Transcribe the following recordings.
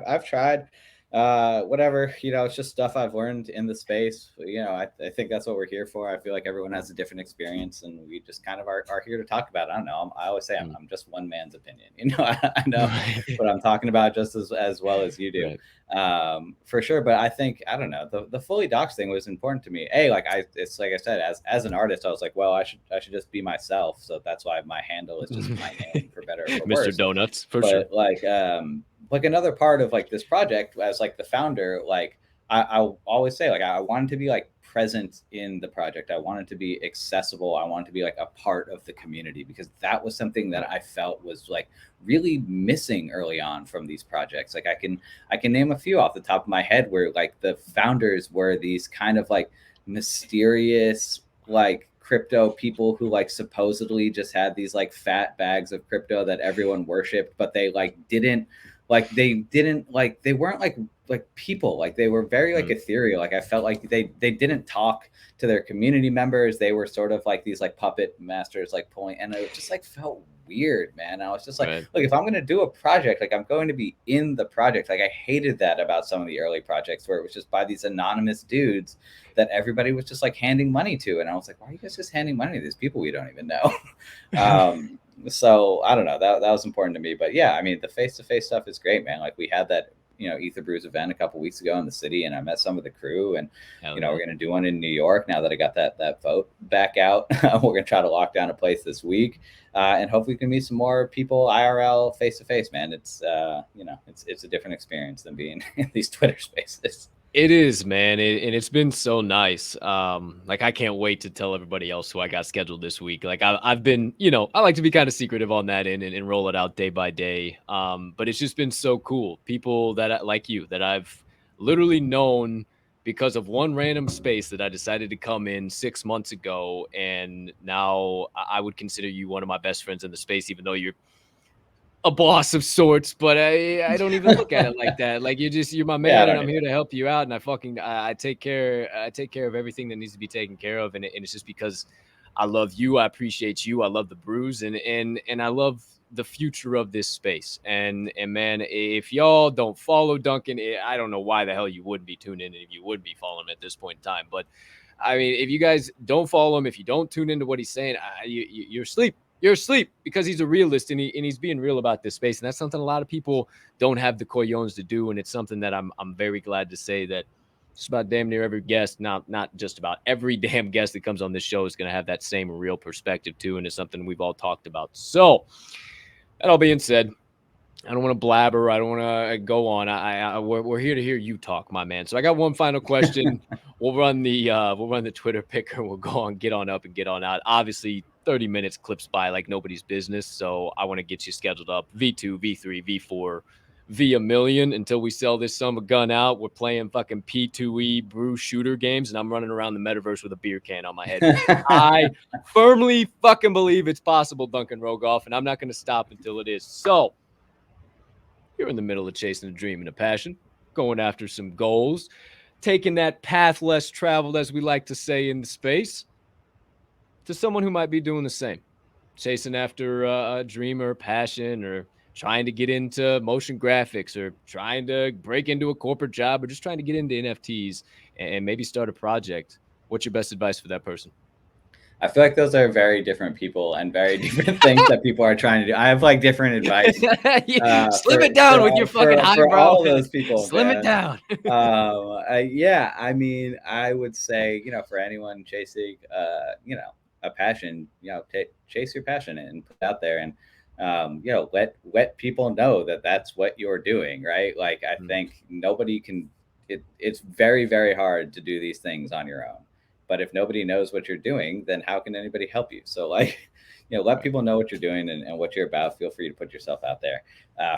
I've tried whatever, it's just stuff I've learned in the space. I think that's what we're here for. I feel like everyone has a different experience, and we just kind of are here to talk about it. I don't know. I always say I'm just one man's opinion. I know what I'm talking about just as well as you do. Right. For sure. But I think, I don't know, the fully docs thing was important to me. It's like I said, as an artist, I was like, well, I should just be myself. So that's why my handle is just my name, for better or for worse. Mr. Donuts, for sure. Like another part of like this project, as like the founder, like I always say, like, I wanted to be like present in the project. I wanted to be accessible. I wanted to be like a part of the community, because that was something that I felt was like really missing early on from these projects. Like I can name a few off the top of my head where like the founders were these kind of like mysterious, like crypto people who like supposedly just had these like fat bags of crypto that everyone worshipped, but they they weren't like people. Like they were very like ethereal. Like I felt like they didn't talk to their community members. They were sort of like these like puppet masters, like pulling, and it just like felt weird, man. I was just like, look, if I'm going to do a project, like I'm going to be in the project. Like I hated that about some of the early projects where it was just by these anonymous dudes that everybody was just like handing money to. And I was like, why are you guys just handing money to these people we don't even know? So I don't know, that was important to me. But yeah, I mean, the face-to-face stuff is great, man. Like we had that, ETH.r Brews event a couple weeks ago in the city, and I met some of the crew, and we're going to do one in New York now that I got that vote back out. We're going to try to lock down a place this week, and hopefully we can meet some more people IRL face-to-face, man. It's it's a different experience than being in these Twitter spaces. It is, man, and it's been so nice. Like I can't wait to tell everybody else who I got scheduled this week. Like I've been, I like to be kind of secretive on that and roll it out day by day. But it's just been so cool. People that like you that I've literally known because of one random space that I decided to come in 6 months ago, and now I would consider you one of my best friends in the space, even though you're a boss of sorts, but I don't even look at it like that. Like you're my man, and I'm here to help you out, and I take care of everything that needs to be taken care of, and it's just because I love you, I appreciate you, I love the Brews, and I love the future of this space. And man, if y'all don't follow Duncan, I don't know why the hell you wouldn't be tuned in, and if you would be following him at this point in time. But I mean, if you guys don't follow him, if you don't tune into what he's saying, you're asleep. You're asleep, because he's a realist, and he's being real about this space. And that's something a lot of people don't have the cojones to do. And it's something that I'm very glad to say that just about damn near every guest, not just about every damn guest that comes on this show, is going to have that same real perspective too. And it's something we've all talked about. So that all being said, I don't want to blabber. I don't want to go on. We're here to hear you talk, my man. So I got one final question. We'll run the Twitter picker. We'll go on, get on up and get on out. Obviously, 30 minutes clips by like nobody's business. So I want to get you scheduled up. V2, V3, V4, V1,000,000 until we sell this summer gun out. We're playing fucking P2E brew shooter games, and I'm running around the metaverse with a beer can on my head. I firmly fucking believe it's possible, Duncan Rogoff, and I'm not going to stop until it is. So you're in the middle of chasing a dream and a passion, going after some goals, taking that path less traveled, as we like to say in the space, to someone who might be doing the same, chasing after a dream or a passion, or trying to get into motion graphics, or trying to break into a corporate job, or just trying to get into NFTs and maybe start a project. What's your best advice for that person? I feel like those are very different people and very different things that people are trying to do. I have like different advice. Slim it down with your fucking highbrow. For all those people, slim it down. Yeah, I mean, I would say, for anyone chasing, a passion, chase your passion and put it out there, and let people know that that's what you're doing, right? Like I think nobody can. It's very, very hard to do these things on your own. But if nobody knows what you're doing, then how can anybody help you? So like, let people know what you're doing and what you're about. Feel free to put yourself out there.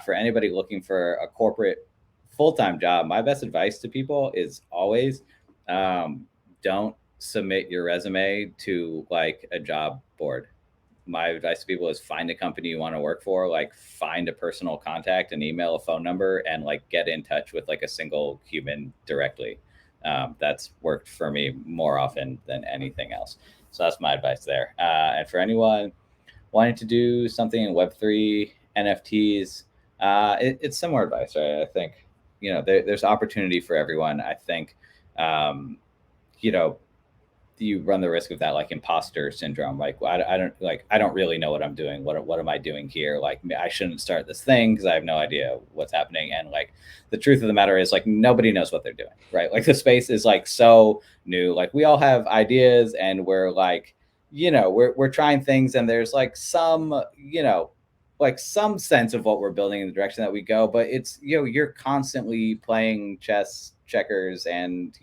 For anybody looking for a corporate full-time job, my best advice to people is always don't submit your resume to like a job board. My advice to people is find a company you want to work for, like find a personal contact, an email, a phone number, and like get in touch with like a single human directly. That's worked for me more often than anything else. So that's my advice there. And for anyone wanting to do something in Web3, NFTs, it's similar advice, right? I think there's opportunity for everyone. I think, um, you know, you run the risk of that like imposter syndrome. Like, I don't really know what I'm doing. What am I doing here? Like, I shouldn't start this thing because I have no idea what's happening. And like, the truth of the matter is like, nobody knows what they're doing, right? Like the space is like so new. Like we all have ideas and we're like, we're trying things and there's like some, like some sense of what we're building in the direction that we go, but it's, you're constantly playing chess, checkers, and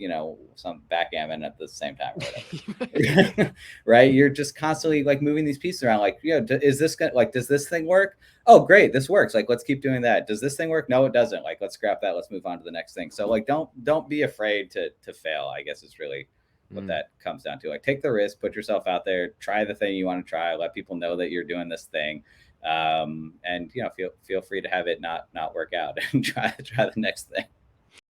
some backgammon at the same time or whatever. Right, you're just constantly like moving these pieces around, like, is this gonna, like, does this thing work? Oh great, this works, like let's keep doing that. Does this thing work? No, it doesn't. Like, let's scrap that, let's move on to the next thing. So like, don't be afraid to fail, I guess is really what that comes down to. Like, take the risk, put yourself out there, try the thing you want to try, let people know that you're doing this thing, and feel free to have it not work out and try the next thing.